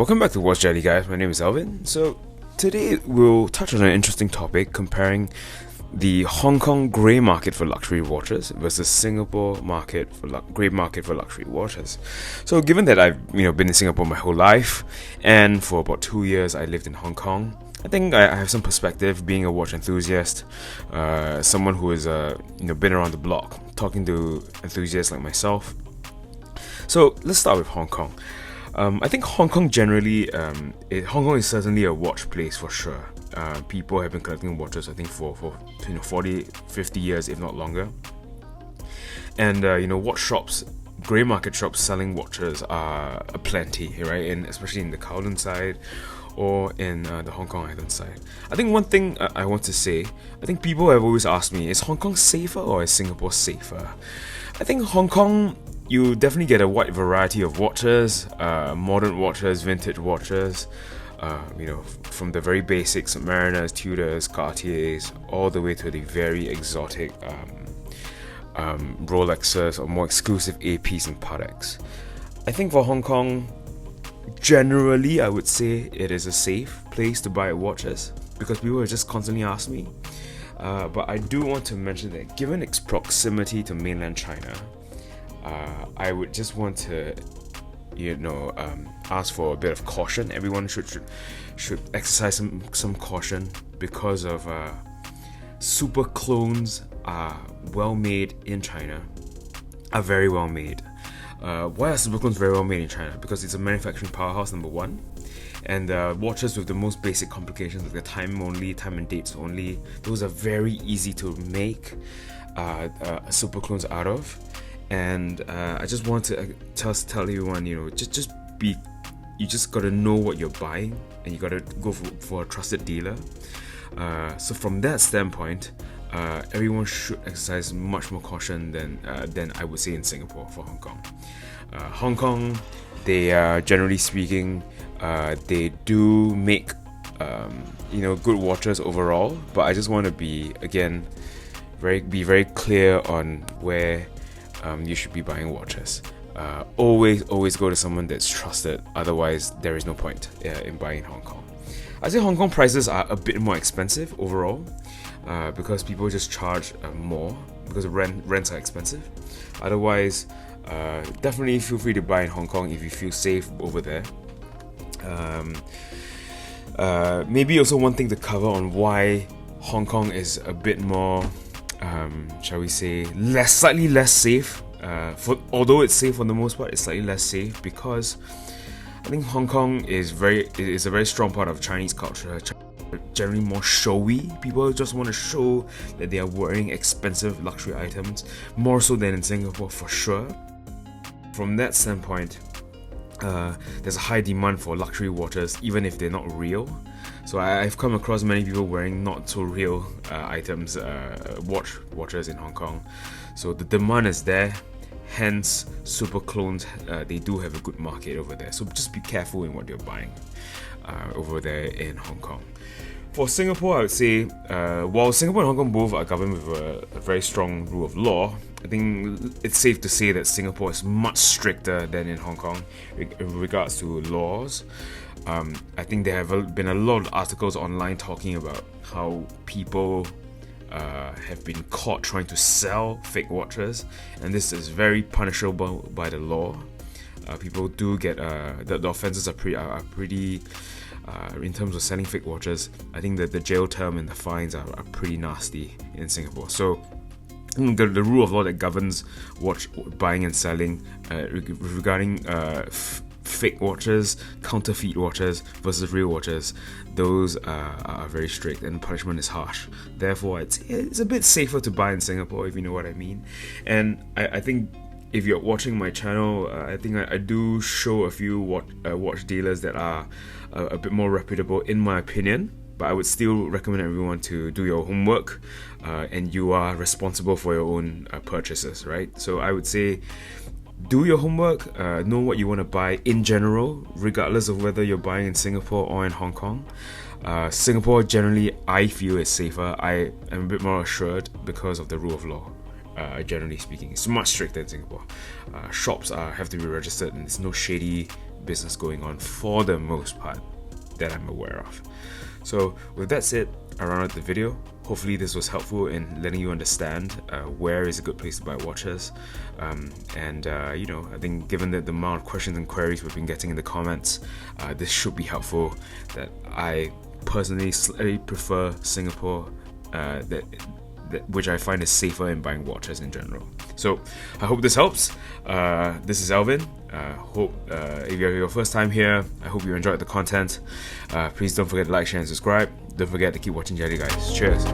Welcome back to Watch Jelly, guys. My name is Alvin. So today we'll touch on an interesting topic comparing the Hong Kong grey market for luxury watches versus Singapore market for grey market for luxury watches. So given that I've been in Singapore my whole life, and for about 2 years I lived in Hong Kong, I think I have some perspective being a watch enthusiast, someone who has been around the block, talking to enthusiasts like myself. So let's start with Hong Kong. I think Hong Kong generally, Hong Kong is certainly a watch place for sure. People have been collecting watches, I think, for 40, 50 years, if not longer. And watch shops, grey market shops selling watches are aplenty, right? And especially in the Kowloon side or in the Hong Kong Island side. I think one thing I want to say, I think people have always asked me, is Hong Kong safer or is Singapore safer? I think Hong Kong, you definitely get a wide variety of watches, modern watches, vintage watches, from the very basic submariners, Tudors, Cartiers, all the way to the very exotic Rolexes or more exclusive APs and Pateks. I think for Hong Kong, generally I would say it is a safe place to buy watches because people have just constantly asked me. But I do want to mention that given its proximity to mainland China, I would just want to, ask for a bit of caution. Everyone should exercise some caution because of super clones are well made in China, are very well made. Why are super clones very well made in China? Because it's a manufacturing powerhouse, number one. And watches with the most basic complications, like the time and dates only, those are very easy to make super clones out of. And I just want to tell everyone, you just gotta know what you're buying, and you gotta go for a trusted dealer. So from that standpoint, everyone should exercise much more caution than I would say in Singapore for Hong Kong. Hong Kong, they generally speaking, they do make good watches overall, but I just want to be very clear on where you should be buying watches. Always go to someone that's trusted, otherwise there is no point in buying in Hong Kong. I say Hong Kong prices are a bit more expensive overall, because people just charge more because rents are expensive. Otherwise, definitely feel free to buy in Hong Kong if you feel safe over there. Maybe also one thing to cover on why Hong Kong is a bit more, shall we say, slightly less safe. Although it's safe for the most part, it's slightly less safe because I think Hong Kong is a very strong part of Chinese culture. Generally more showy. People just want to show that they are wearing expensive luxury items, more so than in Singapore for sure. From that standpoint, there's a high demand for luxury watches, even if they're not real. So I've come across many people wearing not so real items, watches in Hong Kong. So the demand is there. Hence, super clones, they do have a good market over there. So just be careful in what you're buying over there in Hong Kong. For Singapore, I would say, while Singapore and Hong Kong both are governed with a very strong rule of law, I think it's safe to say that Singapore is much stricter than in Hong Kong in regards to laws. I think there have been a lot of articles online talking about how people have been caught trying to sell fake watches, and this is very punishable by the law. People do get the offences are pretty in terms of selling fake watches. I think that the jail term and the fines are pretty nasty in Singapore. So the rule of law that governs watch buying and selling regarding fake watches, counterfeit watches versus real watches, those are very strict and punishment is harsh. Therefore, it's a bit safer to buy in Singapore, if you know what I mean. And I think if you're watching my channel, I think I do show a few watch dealers that are a bit more reputable in my opinion, but I would still recommend everyone to do your homework, and you are responsible for your own purchases, right? So I would say do your homework, know what you want to buy in general, regardless of whether you're buying in Singapore or in Hong Kong. Singapore generally, I feel, is safer. I am a bit more assured because of the rule of law. Generally speaking, it's much stricter in Singapore. Shops have to be registered, and there's no shady business going on for the most part that I'm aware of. So with that said, I round out the video. Hopefully this was helpful in letting you understand where is a good place to buy watches. You know, I think given the amount of questions and queries we've been getting in the comments, this should be helpful. That I personally slightly prefer Singapore, which I find is safer in buying watches in general. So I hope this helps. This is Alvin. Hope if you're your first time here, I hope you enjoyed the content. Please don't forget to like, share, and subscribe. Don't forget to keep watching Jelly, guys. Cheers.